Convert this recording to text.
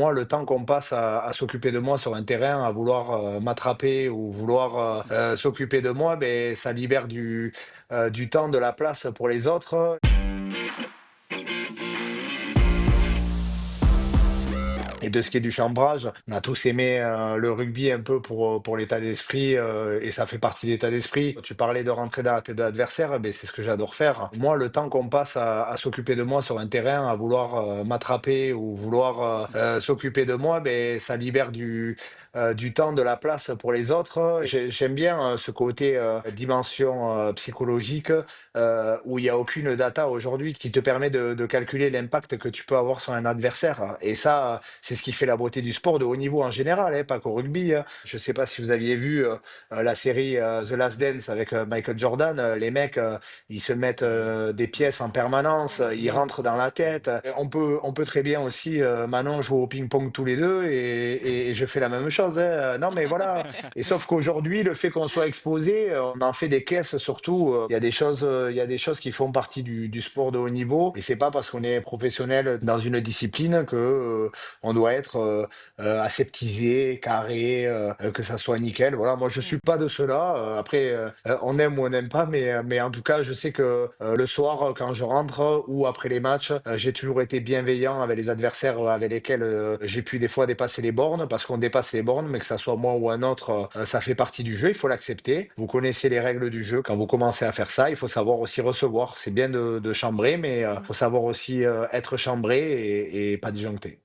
Moi, le temps qu'on passe à s'occuper de moi sur un terrain, à vouloir m'attraper ou vouloir s'occuper de moi, ben, ça libère du temps, de la place pour les autres. Et de ce qui est du chambrage, on a tous aimé le rugby un peu pour l'état d'esprit et ça fait partie de l'état d'esprit. Tu parlais de rentrer dans la tête de l'adversaire, ben c'est ce que j'adore faire. Moi, le temps qu'on passe à s'occuper de moi sur un terrain, à vouloir m'attraper ou vouloir s'occuper de moi, ben ça libère du temps, de la place pour les autres. J'aime bien ce côté dimension psychologique où il n'y a aucune data aujourd'hui qui te permet de calculer l'impact que tu peux avoir sur un adversaire. Et ça, c'est ce qui fait la beauté du sport de haut niveau en général, hein, pas qu'au rugby, hein. Je ne sais pas si vous aviez vu la série The Last Dance avec Michael Jordan. Les mecs, ils se mettent des pièces en permanence, ils rentrent dans la tête. On peut très bien aussi, Manon, jouer au ping-pong tous les deux et je fais la même chose, hein. Non, mais voilà. Et sauf qu'aujourd'hui, le fait qu'on soit exposé, on en fait des caisses surtout. Il y a des choses qui font partie du sport de haut niveau. Et c'est pas parce qu'on est professionnel dans une discipline que on doit être aseptisé, carré, que ça soit nickel. Voilà, moi je suis pas de ceux-là. Après, on aime ou on n'aime pas, mais en tout cas, je sais que le soir, quand je rentre ou après les matchs, j'ai toujours été bienveillant avec les adversaires avec lesquels j'ai pu des fois dépasser les bornes, parce qu'on dépasse les bornes, mais que ça soit moi ou un autre, ça fait partie du jeu, il faut l'accepter. Vous connaissez les règles du jeu. Quand vous commencez à faire ça, il faut savoir aussi recevoir. C'est bien de chambrer, mais il faut savoir aussi être chambré et pas disjoncté.